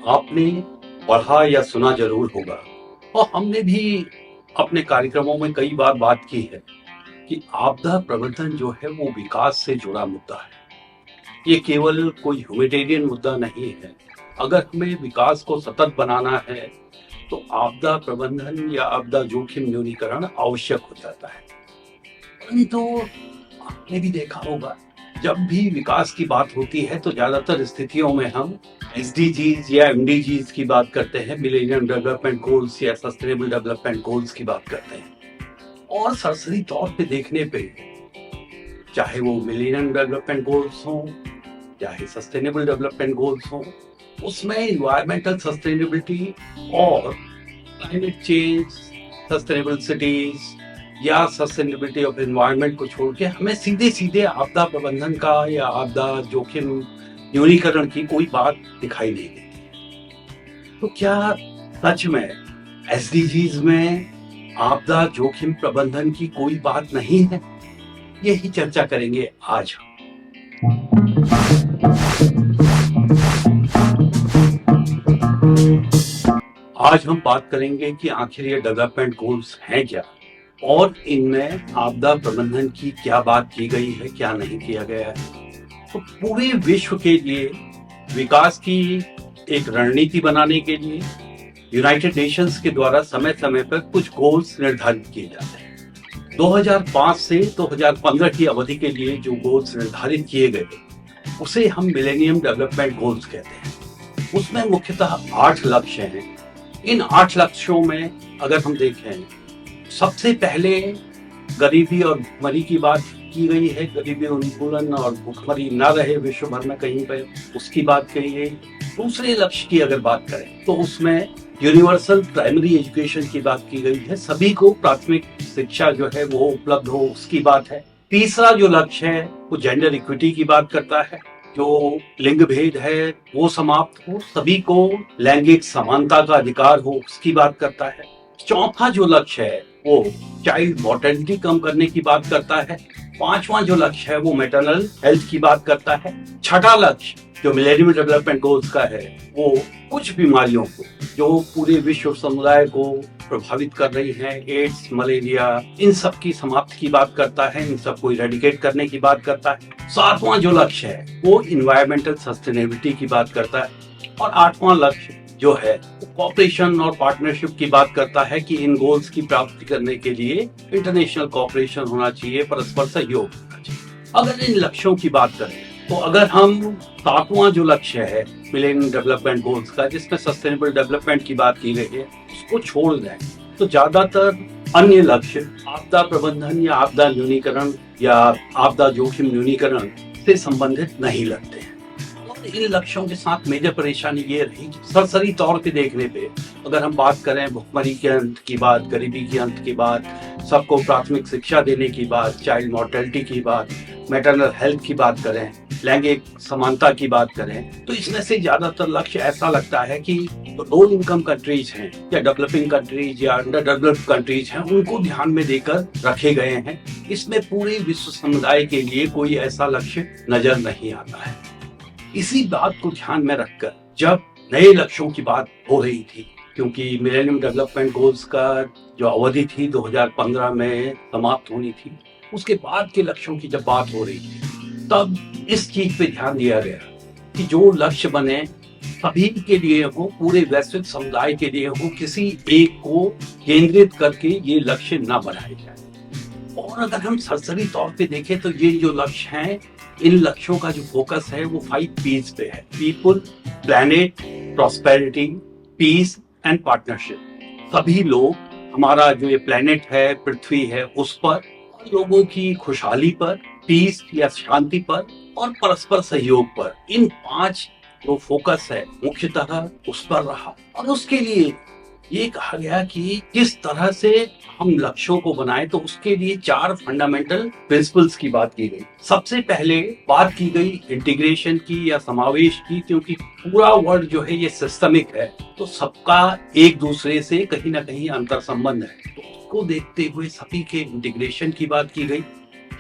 आपने पढ़ा या सुना जरूर होगा और हमने भी अपने कार्यक्रमों में कई बार बात की है कि आपदा प्रबंधन जो है वो विकास से जुड़ा मुद्दा है। ये केवल कोई ह्यूमैनिटेरियन मुद्दा नहीं है। अगर हमें विकास को सतत बनाना है तो आपदा प्रबंधन या आपदा जोखिम न्यूनीकरण आवश्यक हो जाता है। परंतु आपने भी देखा होगा, जब भी विकास की बात होती है तो ज्यादातर स्थितियों में हम एसडीजीज या एमडीजीज की बात करते हैं, मिलेनियम डेवलपमेंट गोल्स या सस्टेनेबल डेवलपमेंट गोल्स की बात करते हैं। और सरसरी तौर पे देखने पे चाहे वो मिलेनियम डेवलपमेंट गोल्स हों, चाहे सस्टेनेबल डेवलपमेंट गोल्स हों, उसमें इन्वायरमेंटल सस्टेनेबिलिटी और क्लाइमेट चेंज, सस्टेनेबल सिटीज या सस्टेनेबिलिटी ऑफ एनवायरनमेंट को छोड़ के हमें सीधे सीधे आपदा प्रबंधन का या आपदा जोखिम न्यूनीकरण की कोई बात दिखाई नहीं देती। तो क्या सच में एसडीजीज में आपदा जोखिम प्रबंधन की कोई बात नहीं है? यही चर्चा करेंगे आज। आज हम बात करेंगे कि आखिर ये डेवलपमेंट गोल्स हैं क्या और इनमें आपदा प्रबंधन की क्या बात की गई है, क्या नहीं किया गया है। तो पूरे विश्व के लिए विकास की एक रणनीति बनाने के लिए यूनाइटेड नेशंस के द्वारा समय समय पर कुछ गोल्स निर्धारित किए जाते हैं। 2005 से 2015 की अवधि के लिए जो गोल्स निर्धारित किए गए उसे हम मिलेनियम डेवलपमेंट गोल्स कहते हैं। उसमें मुख्यतः 8 लक्ष्य हैं। इन 8 लक्ष्यों में अगर हम देखें, सबसे पहले गरीबी और भुखमरी की बात की गई है। गरीबी उन्मूलन और भुखमरी न रहे विश्व भर में कहीं पर, उसकी बात कही गई। दूसरे लक्ष्य की अगर बात करें तो उसमें यूनिवर्सल प्राइमरी एजुकेशन की बात की गई है। सभी को प्राथमिक शिक्षा जो है वो उपलब्ध हो, उसकी बात है। तीसरा जो लक्ष्य है वो जेंडर इक्विटी की बात करता है, जो लिंग भेद है वो समाप्त हो, सभी को लैंगिक समानता का अधिकार हो, उसकी बात करता है। चौथा जो लक्ष्य है वो चाइल्ड मोर्टेलिटी कम करने की बात करता है। पांचवा जो लक्ष्य है वो मैटरनल हेल्थ की बात करता है। छठा लक्ष्य जो मिलेनियम डेवलपमेंट गोल्स का है वो कुछ बीमारियों को जो पूरे विश्व समुदाय को प्रभावित कर रही हैं, एड्स, मलेरिया, इन सब की समाप्ति की बात करता है, इन सबको इरेडिकेट करने की बात करता है। सातवां जो लक्ष्य है वो इन्वायरमेंटल सस्टेनेबिलिटी की बात करता है। और आठवां लक्ष्य जो है कॉपरेशन और पार्टनरशिप की बात करता है कि इन गोल्स की प्राप्ति करने के लिए इंटरनेशनल कॉपरेशन होना चाहिए, परस्पर सहयोग होना चाहिए। अगर इन लक्ष्यों की बात करें तो अगर हम सातवां जो लक्ष्य है मिलेनियम डेवलपमेंट गोल्स का, जिसमें सस्टेनेबल डेवलपमेंट की बात की गई है, उसको छोड़ दें तो ज्यादातर अन्य लक्ष्य आपदा प्रबंधन या आपदा न्यूनीकरण या आपदा जोखिम न्यूनीकरण से संबंधित नहीं लगते हैं। इन लक्ष्यों के साथ मेजर परेशानी ये रही कि सरसरी तौर पे देखने पे अगर हम बात करें भुखमरी के अंत की बात, गरीबी के अंत की बात, सबको प्राथमिक शिक्षा देने की बात, चाइल्ड मोर्टेलिटी की बात, मैटरनल हेल्थ की बात करें, लैंगिक समानता की बात करें, तो इसमें से ज्यादातर लक्ष्य ऐसा लगता है कि जो लो इनकम कंट्रीज हैं या डेवलपिंग कंट्रीज या अंडर डेवलप्ड कंट्रीज हैं उनको ध्यान में देकर रखे गए हैं। इसमें पूरे विश्व समुदाय के लिए कोई ऐसा लक्ष्य नजर नहीं आता है। इसी बात को ध्यान में रखकर जब नए लक्ष्यों की बात हो रही थी, क्योंकि मिलेनियम डेवलपमेंट गोल्स का जो अवधि थी 2015 में समाप्त होनी थी, उसके बाद के लक्ष्यों की जब बात हो रही थी तब इस चीज पे ध्यान दिया गया कि जो लक्ष्य बने सभी के लिए हो, पूरे वैश्विक समुदाय के लिए हो, किसी एक को केंद्रित करके ये लक्ष्य न बनाए जाए। और अगर हम सरसरी तौर पे देखें तो ये जो लक्ष्य हैं, इन लक्ष्यों का जो फोकस है वो 5 P's पे है: people, planet, prosperity, peace and partnership. सभी लोग, हमारा जो ये प्लैनेट है, पृथ्वी है, उस पर, लोगों की खुशहाली पर, पीस या शांति पर और परस्पर सहयोग पर, इन 5 जो फोकस है मुख्यतः उस पर रहा। और उसके लिए ये कहा गया कि किस तरह से हम लक्ष्यों को बनाएं, तो उसके लिए 4 फंडामेंटल प्रिंसिपल्स की बात की गई। सबसे पहले बात की गई इंटीग्रेशन की या समावेश की, क्योंकि पूरा वर्ल्ड जो है ये सिस्टमिक है, तो सबका एक दूसरे से कहीं ना कहीं अंतर संबंध है। तो उसको देखते हुए सभी के इंटीग्रेशन की बात की गई,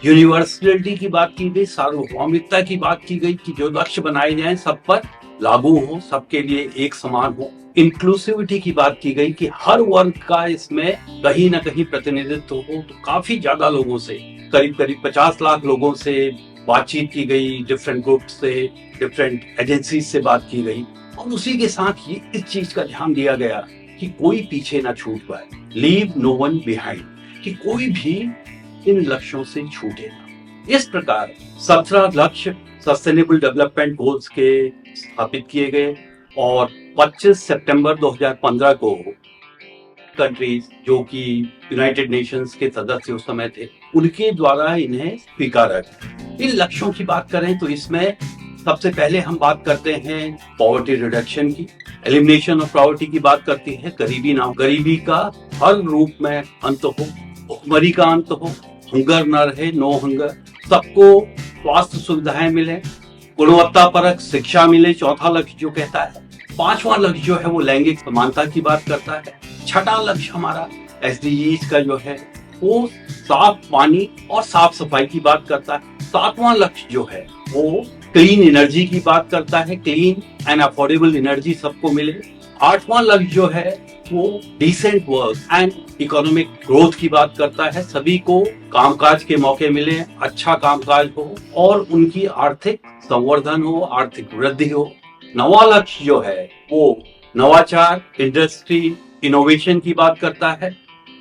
यूनिवर्सलिटी की बात की गई, सार्वभौमिकता की बात की गई कि जो लक्ष्य बनाए जाएं सब पर लागू हो, सबके लिए एक समान हो। इंक्लूसिविटी की बात की गई कि हर वर्ग का इसमें कहीं ना कहीं प्रतिनिधित्व हो। तो काफी ज्यादा लोगों से, करीब करीब 50 लाख लोगों से बातचीत की गई, डिफरेंट ग्रुप से, डिफरेंट एजेंसी से बात की गई, और उसी के साथ ये इस चीज का ध्यान दिया गया कि कोई पीछे ना छूट पाए, लीव नो वन बिहाइंड, कि कोई भी इन लक्ष्यों से छूटे ना। इस प्रकार 17 लक्ष्य सस्टेनेबल डेवलपमेंट गोल्स के स्थापित किए गए और 25 सितंबर 2015 को कंट्रीज जो कि यूनाइटेड नेशंस के सदस्य उस समय थे, उनके द्वारा इन्हें स्वीकारा गया। इन लक्ष्यों की बात करें तो इसमें सबसे पहले हम बात करते हैं पॉवर्टी रिडक्शन की, एलिमिनेशन ऑफ पॉवर्टी की बात करती है, गरीबी का हर रूप में अंत हो, भुखमरी का अंत हो, हंगर न रहे, नो हंगर, सबको स्वास्थ्य सुविधाएं मिले, गुणवत्ता परक शिक्षा मिले, चौथा लक्ष्य जो कहता है। पांचवा लक्ष्य जो है वो लैंगिक समानता की बात करता है। छठा लक्ष्य हमारा एसडीजीज का जो है वो साफ पानी और साफ सफाई की बात करता है। सातवां लक्ष्य जो है वो क्लीन एनर्जी की बात करता है, क्लीन एंड अफोर्डेबल एनर्जी सबको मिले। आठवां लक्ष्य जो है वो decent work and economic growth की बात करता है, सभी को कामकाज के मौके मिले, अच्छा कामकाज हो और उनकी आर्थिक संवर्धन हो, आर्थिक वृद्धि हो। नवा लक्ष्य जो है वो नवाचार, इंडस्ट्री, इनोवेशन की बात करता है।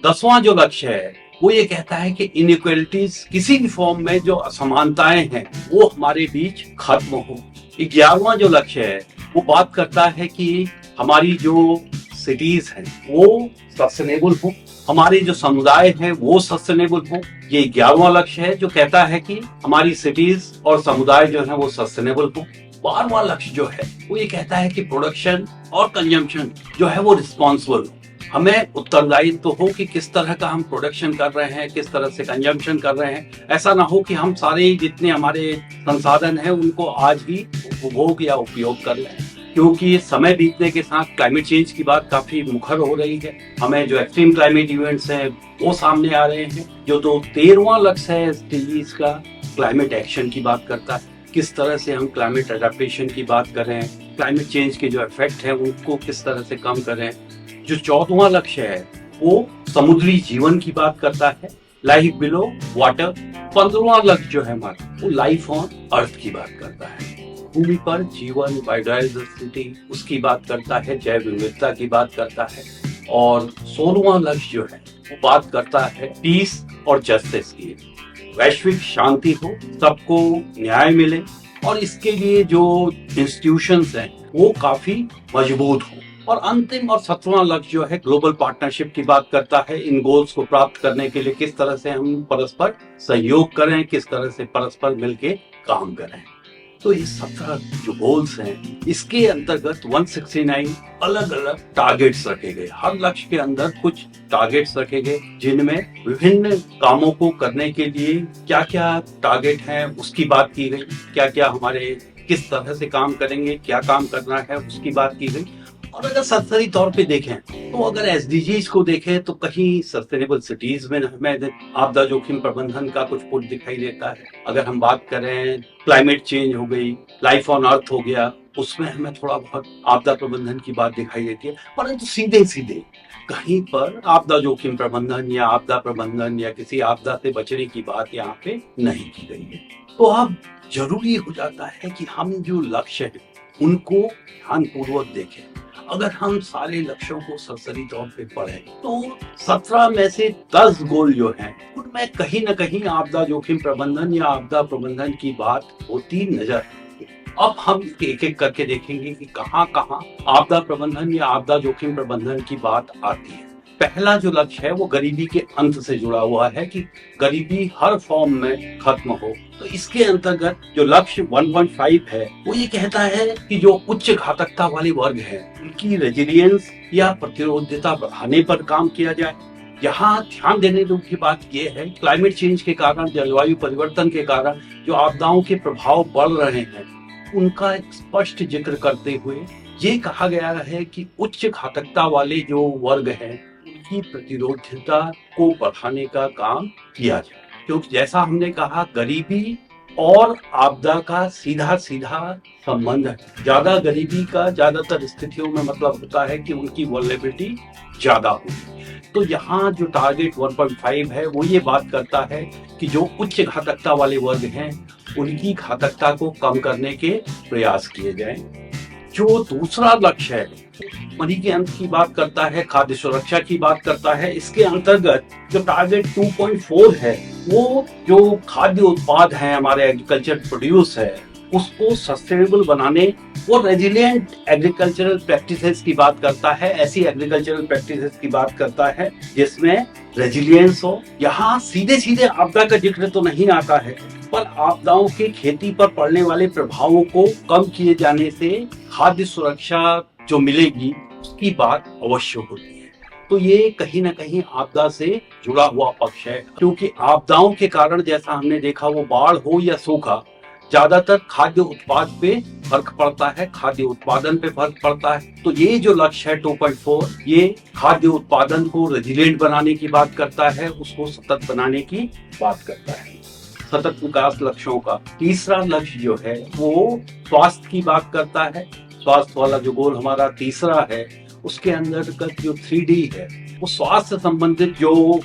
10वां जो लक्ष्य है वो ये कहता है कि इनइक्वालिटीज, किसी भी फॉर्म में जो असमानताएं हैं वो हमारे बीच खत्म हो। 11वां जो लक्ष्य है वो बात करता है कि हमारी जो सिटीज हैं वो सस्टेनेबल हो, हमारे जो समुदाय हैं वो सस्टेनेबल हो। ये 11वां लक्ष्य है जो कहता है कि हमारी सिटीज और समुदाय जो है वो सस्टेनेबल हो। 12वां लक्ष्य जो है वो ये कहता है कि प्रोडक्शन और कंजम्पशन जो है वो रिस्पॉन्सिबल हो, हमें उत्तरदायित्व तो हो कि किस तरह का हम प्रोडक्शन कर रहे हैं, किस तरह से कंजम्पशन कर रहे हैं। ऐसा ना हो कि हम सारे जितने हमारे संसाधन हैं उनको आज ही उपभोग या उपयोग कर लें, क्योंकि समय बीतने के साथ क्लाइमेट चेंज की बात काफी मुखर हो रही है। हमें जो एक्सट्रीम क्लाइमेट इवेंट्स हैं वो सामने आ रहे हैं। जो तो 13वां लक्ष्य है एसडीजीज का, क्लाइमेट एक्शन की बात करता है, किस तरह से हम क्लाइमेट एडेप्टेशन की बात कर रहे हैं, क्लाइमेट चेंज के जो इफेक्ट है उनको किस तरह से कम करें। जो 14वां लक्ष्य है वो समुद्री जीवन की बात करता है, लाइफ बिलो वाटर। 15वां लक्ष्य जो है हमारा वो लाइफ ऑन अर्थ की बात करता है, भूमि पर जीवन, बायोडाइवर्सिटी उसकी बात करता है, जैव विविधता की बात करता है। और 16वां लक्ष्य जो है वो बात करता है पीस और जस्टिस की, वैश्विक शांति हो, सबको न्याय मिले और इसके लिए जो इंस्टीट्यूशंस हैं वो काफी मजबूत हो। और अंतिम और 17वां लक्ष्य जो है ग्लोबल पार्टनरशिप की बात करता है, इन गोल्स को प्राप्त करने के लिए किस तरह से हम परस्पर सहयोग करें, किस तरह से परस्पर मिलके काम करें। तो ये 17 जो गोल्स हैं इसके अंतर्गत 169 अलग अलग टारगेट्स रखे गए। हर लक्ष्य के अंदर कुछ टारगेट्स रखे गए जिनमें विभिन्न कामों को करने के लिए क्या क्या टारगेट हैं उसकी बात की गई, क्या क्या हमारे किस तरह से काम करेंगे, क्या काम करना है उसकी बात की गई। और अगर सरसरी तौर पे देखें तो अगर एसडीजीज को देखें तो कहीं सस्टेनेबल सिटीज में हमें आपदा जोखिम प्रबंधन का कुछ पुट दिखाई देता है। अगर हम बात करें क्लाइमेट चेंज हो गई, लाइफ ऑन अर्थ हो गया, उसमें हमें थोड़ा बहुत आपदा प्रबंधन की बात दिखाई देती है, परंतु सीधे सीधे कहीं पर आपदा जोखिम प्रबंधन या आपदा प्रबंधन या किसी आपदा से बचने की बात यहाँ पे नहीं की गई है। तो अब जरूरी हो जाता है कि हम जो लक्ष्य है उनको ध्यानपूर्वक देखें। अगर हम सारे लक्ष्यों को सरसरी तौर पे पढ़ें तो 17 में से 10 गोल जो हैं उनमें कहीं ना कहीं आपदा जोखिम प्रबंधन या आपदा प्रबंधन की बात होती नजर आती है। अब हम एक एक करके देखेंगे कि कहाँ कहाँ आपदा प्रबंधन या आपदा जोखिम प्रबंधन की बात आती है। पहला जो लक्ष्य है वो गरीबी के अंत से जुड़ा हुआ है कि गरीबी हर फॉर्म में खत्म हो। तो इसके अंतर्गत जो लक्ष्य 1.5 है वो ये कहता है कि जो उच्च घातकता वाले वर्ग है उनकी रेजिलियंस या प्रतिरोधकता बढ़ाने पर काम किया जाए। यहाँ ध्यान देने की बात यह है, क्लाइमेट चेंज के कारण, जलवायु परिवर्तन के कारण जो आपदाओं के प्रभाव बढ़ रहे हैं उनका एक स्पष्ट जिक्र करते हुए ये कहा गया है कि उच्च घातकता वाले जो वर्ग हैं उनकी प्रतिरोधकता को बढ़ाने का काम किया जाए। क्योंकि जैसा हमने कहा गरीबी और आपदा का सीधा सीधा संबंध है। ज्यादा गरीबी का ज्यादातर स्थितियों में मतलब होता है कि उनकी वल्नरेबिलिटी ज्यादा होगी। तो यहाँ जो टारगेट 1.5 है वो ये बात करता है कि जो उच्च घातकता वाले वर्ग हैं उनकी घातकता को कम करने के प्रयास किए जाएं। जो दूसरा लक्ष्य है मनी के अंत की बात करता है, खाद्य सुरक्षा की बात करता है। इसके अंतर्गत जो टारगेट 2.4 है वो जो खाद्य उत्पाद है हमारे एग्रीकल्चर प्रोड्यूस है उसको सस्टेनेबल बनाने और रेजिलिएंट एग्रीकल्चरल प्रैक्टिसेस की बात करता है। ऐसी एग्रीकल्चरल प्रैक्टिसेस की बात करता है जिसमें रेजिलियंस हो। यहाँ सीधे सीधे आपदा का जिक्र तो नहीं आता है, पर आपदाओं के खेती पर पड़ने वाले प्रभावों को कम किए जाने से खाद्य सुरक्षा जो मिलेगी उसकी बात अवश्य होती है। तो ये कहीं ना कहीं आपदा से जुड़ा हुआ पक्ष है, क्योंकि आपदाओं के कारण जैसा हमने देखा वो बाढ़ हो या सूखा, ज्यादातर खाद्य उत्पाद पे फर्क पड़ता है, खाद्य उत्पादन पे फर्क पड़ता है। तो ये जो लक्ष्य है 2.4 ये खाद्य उत्पादन को रेजिलिएंट बनाने की बात करता है, उसको सतत बनाने की बात करता है। सतत विकास लक्ष्यों का तीसरा लक्ष्य जो है वो स्वास्थ्य की बात करता है। स्वास्थ्य वाला जो गोल हमारा तीसरा है उसके अंतर्गत जो 3D है वो स्वास्थ्य संबंधित जो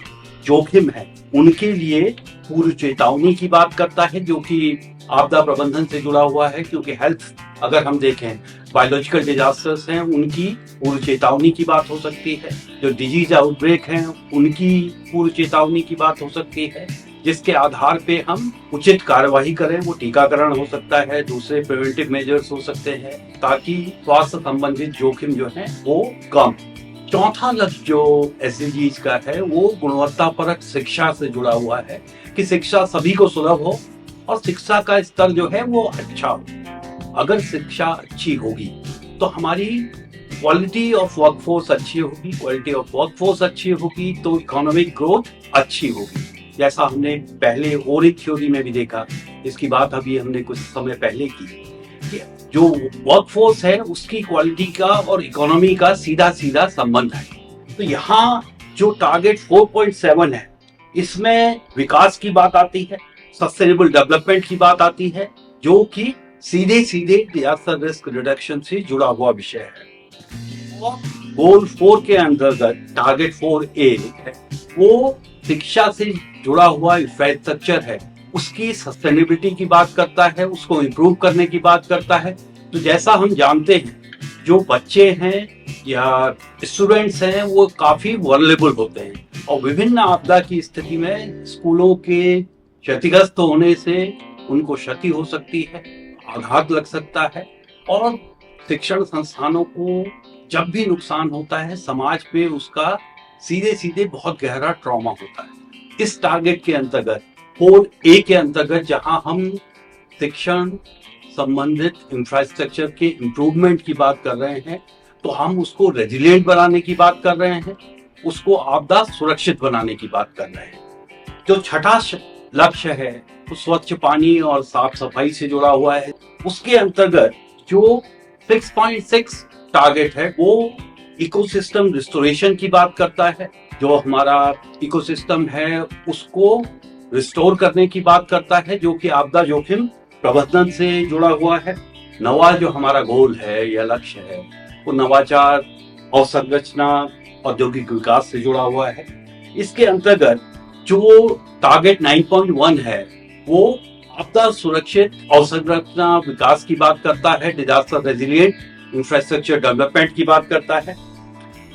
जोखिम है उनके लिए पूर्व चेतावनी की बात करता है, जो कि आपदा प्रबंधन से जुड़ा हुआ है। क्योंकि हेल्थ अगर हम देखें बायोलॉजिकल डिजास्टर्स हैं उनकी पूर्व चेतावनी की बात हो सकती है, जो डिजीज आउटब्रेक हैं उनकी पूर्व चेतावनी की बात हो सकती है, जिसके आधार पे हम उचित कार्यवाही करें। वो टीकाकरण हो सकता है, दूसरे प्रिवेंटिव मेजर्स हो सकते हैं, ताकि स्वास्थ्य संबंधित जोखिम जो है वो कम। चौथा लक्ष्य जो SDGs का है वो गुणवत्तापरक शिक्षा से जुड़ा हुआ है कि शिक्षा सभी को सुलभ हो और शिक्षा का स्तर जो है वो अच्छा हो। अगर शिक्षा अच्छी होगी तो हमारी क्वालिटी ऑफ वर्कफोर्स अच्छी होगी, क्वालिटी ऑफ वर्कफोर्स अच्छी होगी तो इकोनॉमिक ग्रोथ अच्छी होगी। जैसा हमने पहले और एक थ्योरी में भी देखा, इसकी बात अभी हमने कुछ समय पहले की, कि जो वर्कफोर्स है उसकी क्वालिटी का और इकोनॉमी का सीधा सीधा संबंध है। तो यहाँ जो टारगेट 4.7 है इसमें विकास की बात आती है, सस्टेनेबल डेवलपमेंट की बात आती है, जो कि सीधे सीधे डिजास्टर रिस्क रिडक्शन से जुड़ा हुआ विषय है। और गोल 4 के अंतर्गत टारगेट 4A है वो शिक्षा से जुड़ा हुआ इंफ्रास्ट्रक्चर है, उसकी सस्टेनेबिलिटी की बात करता है, उसको इम्प्रूव करने की बात करता है। तो जैसा हम जानते हैं जो बच्चे हैं या स्टूडेंट्स हैं वो काफी वल्नरेबल होते हैं और विभिन्न आपदा की स्थिति में स्कूलों के क्षतिग्रस्त होने से उनको क्षति हो सकती है, आघात लग सकता है, और शिक्षण संस्थानों को जब भी नुकसान होता है समाज पे उसका सीधे सीधे बहुत गहरा ट्रॉमा होता है। इस टारगेट के अंतर्गत 4A के अंतर्गत जहां हम शिक्षण संबंधित इंफ्रास्ट्रक्चर के इम्प्रूवमेंट की बात कर रहे हैं तो हम उसको रेजिलिएंट बनाने की बात कर रहे हैं, उसको आपदा सुरक्षित बनाने की बात कर रहे हैं। जो छठा लक्ष्य है वो स्वच्छ पानी और साफ सफाई से जुड़ा हुआ है। उसके अंतर्गत जो 6.6 टारगेट है वो इकोसिस्टम रिस्टोरेशन की बात करता है, जो हमारा इकोसिस्टम है उसको रिस्टोर करने की बात करता है, जो कि आपदा जोखिम प्रबंधन से जुड़ा हुआ है। नवा जो हमारा गोल है या लक्ष्य है वो नवाचार और संरचना औद्योगिक विकास से जुड़ा हुआ है। इसके अंतर्गत जो टारगेट 9.1 है वो आपदा सुरक्षित और संरचना विकास की बात करता है, डिजास्टर रेजिलिएंट इंफ्रास्ट्रक्चर डेवलपमेंट की बात करता है।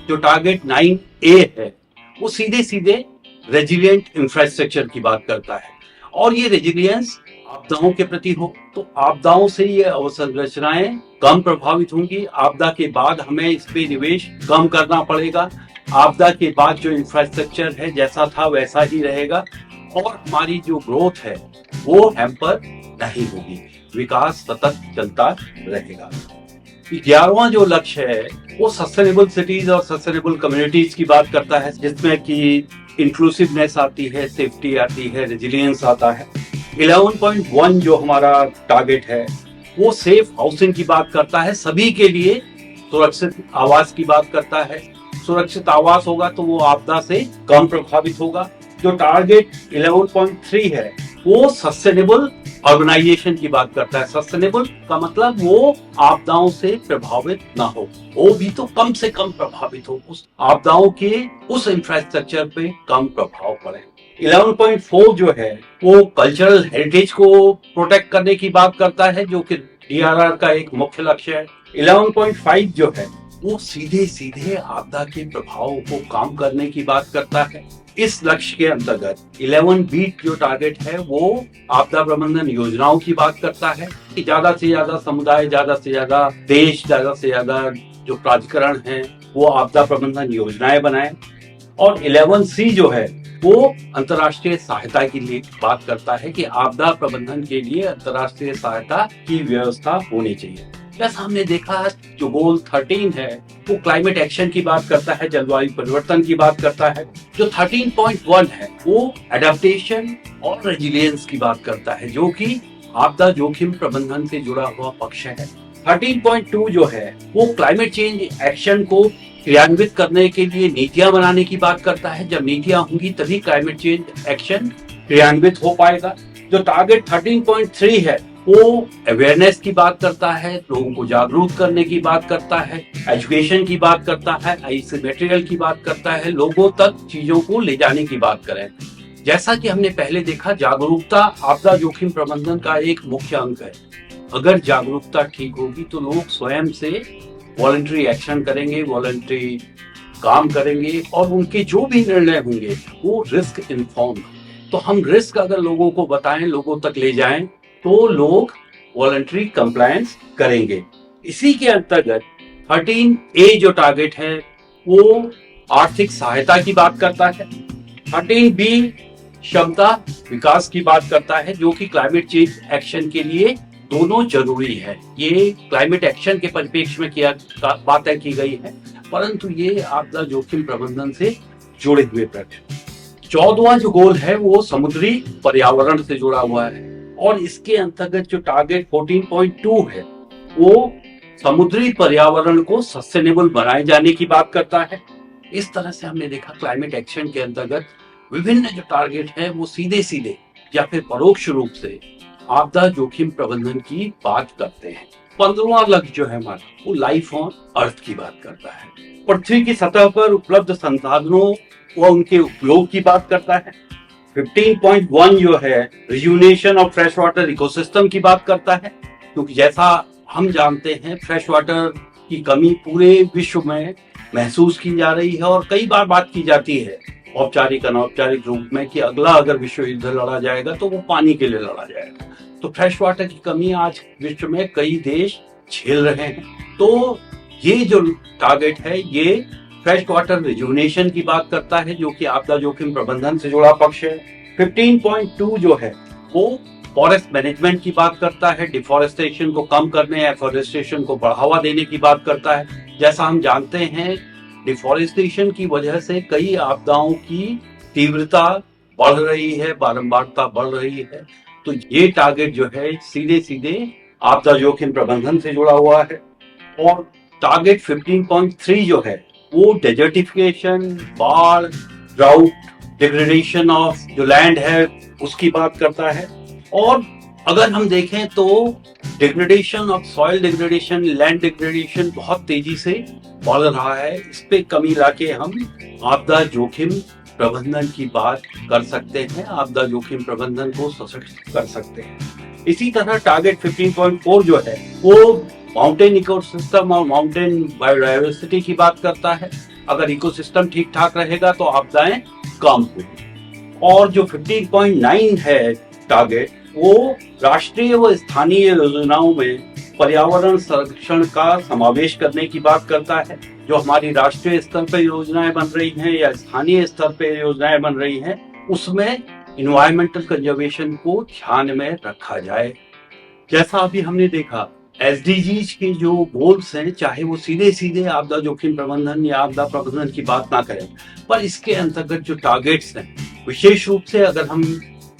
जो टारगेट 9A है वो सीधे सीधे रेजिलिएंट इंफ्रास्ट्रक्चर की बात करता है, और ये रेजिलियंस आपदाओं के प्रति हो तो आपदाओं से ये अवसंरचनाएं कम प्रभावित होंगी। आपदा के बाद हमें इस पे निवेश कम करना पड़ेगा, आपदा के बाद जो इंफ्रास्ट्रक्चर है जैसा था वैसा ही रहेगा, और हमारी जो ग्रोथ है वो हैम्पर नहीं होगी, विकास सतत चलता रहेगा। 11वां जो लक्ष्य है वो सस्टेनेबल सिटीज और सस्टेनेबल कम्युनिटीज की बात करता है, जिसमें कि इंक्लूसिवनेस आती है, सेफ्टी आती है, रेजिलियंस आता है। 11.1 जो हमारा टारगेट है वो सेफ हाउसिंग की बात करता है, सभी के लिए सुरक्षित आवास की बात करता है। सुरक्षित आवास होगा तो वो आपदा से कम प्रभावित होगा। जो टारगेट 11.3 है वो सस्टेनेबल ऑर्गेनाइजेशन की बात करता है। सस्टेनेबल का मतलब वो आपदाओं से प्रभावित ना हो, वो भी तो कम से कम प्रभावित हो, उस आपदाओं के उस इंफ्रास्ट्रक्चर पे कम प्रभाव पड़े। 11.4 जो है वो कल्चरल हेरिटेज को प्रोटेक्ट करने की बात करता है, जो कि डीआरआर का एक मुख्य लक्ष्य है। 11.5 जो है वो सीधे सीधे आपदा के प्रभाव को कम करने की बात करता है। इस लक्ष्य के अंतर्गत 11B जो टारगेट है वो आपदा प्रबंधन योजनाओं की बात करता है कि ज्यादा से ज्यादा समुदाय, ज्यादा से ज्यादा देश, ज्यादा से ज्यादा जो प्राधिकरण हैं वो आपदा प्रबंधन योजनाएं बनाएं। और 11C जो है वो अंतर्राष्ट्रीय सहायता के लिए बात करता है कि आपदा प्रबंधन के लिए अंतर्राष्ट्रीय सहायता की व्यवस्था होनी चाहिए। जैसा हमने देखा, जो गोल 13 है वो क्लाइमेट एक्शन की बात करता है, जलवायु परिवर्तन की बात करता है। जो 13.1 है वो एडेप्टेशन और रेजिलियंस की बात करता है, जो कि आपदा जोखिम प्रबंधन से जुड़ा हुआ पक्ष है। 13.2 जो है वो क्लाइमेट चेंज एक्शन को क्रियान्वित करने के लिए नीतियां बनाने की बात करता है। जब नीतियां होंगी तभी क्लाइमेट चेंज एक्शन क्रियान्वित हो पाएगा। जो टारगेट 13.3 है वो अवेयरनेस की बात करता है, लोगों को जागरूक करने की बात करता है, एजुकेशन की बात करता है, ऐसे मटेरियल की बात करता है, लोगों तक चीजों को ले जाने की बात करें। जैसा कि हमने पहले देखा, जागरूकता आपदा जोखिम प्रबंधन का एक मुख्य अंग है। अगर जागरूकता ठीक होगी तो लोग स्वयं से वॉलंटरी एक्शन करेंगे, वॉलंटरी काम करेंगे और उनके जो भी निर्णय होंगे वो रिस्क इन्फॉर्म। तो हम रिस्क अगर लोगों को बताएं, लोगों तक ले जाएं, तो लोग वॉलंटरी कंप्लायंस करेंगे। इसी के अंतर्गत 13A जो टारगेट है वो आर्थिक सहायता की बात करता है। 13B क्षमता विकास की बात करता है, जो कि क्लाइमेट चेंज एक्शन के लिए दोनों जरूरी है। ये क्लाइमेट एक्शन के परिप्रेक्ष्य में बातें की गई है, परंतु ये आपदा जोखिम प्रबंधन से जुड़े हुए प्रश्न। 14वां जो गोल है वो समुद्री पर्यावरण से जुड़ा हुआ है और इसके अंतर्गत जो टारगेट 14.2 है वो समुद्री पर्यावरण को सस्टेनेबल बनाए जाने की बात करता है। इस तरह से हमने देखा क्लाइमेट एक्शन के अंतर्गत विभिन्न जो टारगेट है वो सीधे सीधे या फिर परोक्ष रूप से आपदा जोखिम प्रबंधन की बात करते हैं। 15वां लक्ष्य जो है हमारा वो लाइफ ऑन अर्थ की बात करता है। पृथ्वी की सतह पर उपलब्ध संसाधनों व उनके उपयोग की बात करता है। 15.1 जो है rejuvenation of fresh water ecosystem की बात करता है, क्योंकि जैसा हम जानते हैं फ्रेश वाटर की कमी पूरे विश्व में महसूस की जा रही है और कई बार बात की जाती है औपचारिक अनौपचारिक रूप में कि अगला अगर विश्व युद्ध लड़ा जाएगा तो वो पानी के लिए लड़ा जाएगा। तो फ्रेश वाटर की कमी आज विश्व में कई देश झेल रहे हैं। तो ये जो टारगेट है ये फ्रेश वाटर रिजुविनेशन की बात करता है, जो कि आपदा जोखिम प्रबंधन से जुड़ा पक्ष है। 15.2 जो है वो फॉरेस्ट मैनेजमेंट की बात करता है, डिफॉरेस्टेशन को कम करने, एफॉरेस्टेशन को बढ़ावा देने की बात करता है। जैसा हम जानते हैं डिफॉरेस्टेशन की वजह से कई आपदाओं की तीव्रता बढ़ रही है, बारंबारता बढ़ रही है। तो ये टारगेट जो है सीधे सीधे आपदा जोखिम प्रबंधन से जुड़ा हुआ है। और टारगेट 15.3 जो है वो डेजर्टिफिकेशन, बाढ़, ड्राउट, डिग्रेडेशन ऑफ जो लैंड है उसकी बात करता है। और अगर हम देखें तो degradation of soil degradation, land degradation बहुत तेजी से बढ़ रहा है। इस पे कमी लाके हम आपदा जोखिम प्रबंधन की बात कर सकते हैं, आपदा जोखिम प्रबंधन को सशक्त कर सकते हैं। इसी तरह टारगेट 15.4 जो है वो माउंटेन इकोसिस्टम और माउंटेन बायोडायवर्सिटी की बात करता है। अगर इकोसिस्टम ठीक ठाक रहेगा तो आपदाएं कम होंगी। और जो 15.9 है टारगेट वो राष्ट्रीय व स्थानीय योजनाओं में पर्यावरण संरक्षण का समावेश करने की बात करता है। जो हमारी राष्ट्रीय स्तर पर योजनाएं बन रही हैं या स्थानीय स्तर पर योजनाएं बन रही हैं उसमें इन्वायरमेंटल कंजर्वेशन को ध्यान में रखा जाए। जैसा अभी हमने देखा एसडीजीज के जो गोल्स हैं, चाहे वो सीधे सीधे आपदा जोखिम प्रबंधन या आपदा प्रबंधन की बात ना करें, पर इसके अंतर्गत जो टारगेट्स हैं, विशेष रूप से अगर हम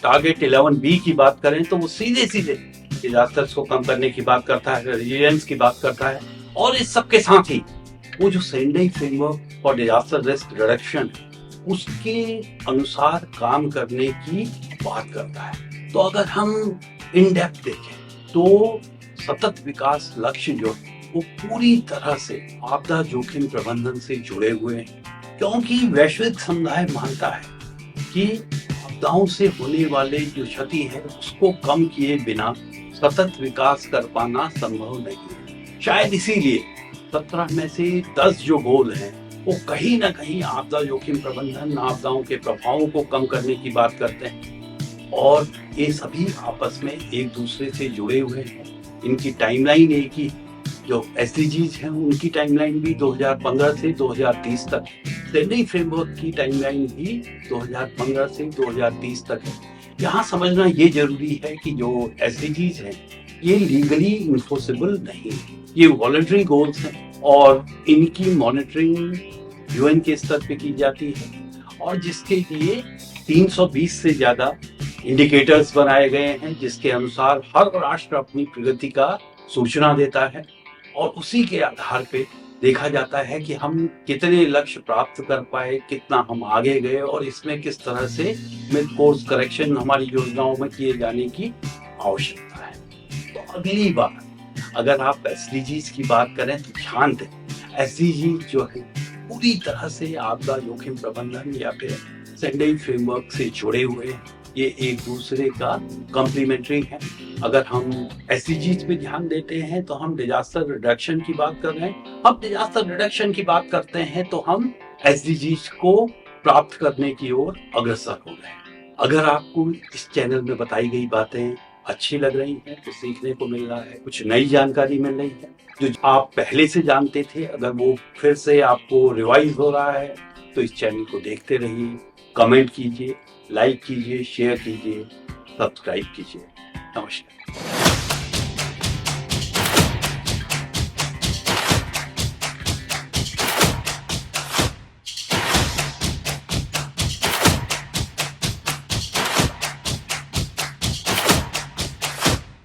टारगेट 11B की बात करें तो वो सीधे सीधे डिजास्टर्स को कम करने की बात करता है, रेजिलियंस की बात करता है। और इस सब के साथ ही वो जो Sendai framework for disaster risk reduction उसके अनुसार काम करने की बात करता है। तो अगर हम इन डेप्थ देखें तो सतत विकास लक्ष्य जो है वो पूरी तरह से आपदा जोखिम प्रबंधन से जुड़े हुए हैं, क्योंकि वैश्विक समुदाय मानता है कि आपदाओं से होने वाले जो क्षति है उसको कम किए बिना सतत विकास कर पाना संभव नहीं है। शायद इसीलिए 17 में से 10 जो गोल हैं वो कहीं ना कहीं आपदा जोखिम प्रबंधन, आपदाओं के प्रभावों को कम करने की बात करते हैं, और ये सभी आपस में एक दूसरे से जुड़े हुए हैं। इनकी टाइमलाइन एक ही, जो एसडीजीज हैं उनकी टाइमलाइन भी 2015 से 2030 तक, सेंडई फ्रेमवर्क की टाइमलाइन भी 2015 से 2030 तक है। यहाँ समझना ये जरूरी है कि जो एसडीजीज हैं ये लीगली इन्फोर्सेबल नहीं है, ये वॉलंटरी गोल्स हैं और इनकी मॉनिटरिंग यूएन के स्तर पे की जाती है, और जिसके लिए 320 से ज्यादा इंडिकेटर्स बनाए गए हैं, जिसके अनुसार हर राष्ट्र अपनी प्रगति का सूचना देता है और उसी के आधार पे देखा जाता है कि हम कितने लक्ष्य प्राप्त कर पाए, कितना हम आगे गए और इसमें किस तरह से मिड कोर्स करेक्शन हमारी योजनाओं में किए जाने की आवश्यकता है। तो अगली बार अगर आप एसडीजीज की बात करें तो ध्यान दें, एसडीजी जो है पूरी तरह से आपदा जोखिम प्रबंधन या फिर सेंडई फ्रेमवर्क से जुड़े हुए हैं, ये एक दूसरे का कॉम्प्लीमेंट्री है। अगर हम एसडीजीज पे ध्यान देते हैं तो हम डिजास्टर रिडक्शन की बात कर रहे हैं, हम डिजास्टर रिडक्शन की बात करते हैं तो हम एसडीजीज को प्राप्त करने की ओर अग्रसर हो रहे हैं। अगर आपको इस चैनल में बताई गई बातें अच्छी लग रही हैं, तो सीखने को मिल रहा है, कुछ नई जानकारी मिल रही है, जो आप पहले से जानते थे अगर वो फिर से आपको रिवाइज हो रहा है, तो इस चैनल को देखते रहिए, कमेंट कीजिए, लाइक कीजिए, शेयर कीजिए, सब्सक्राइब कीजिए। नमस्कार।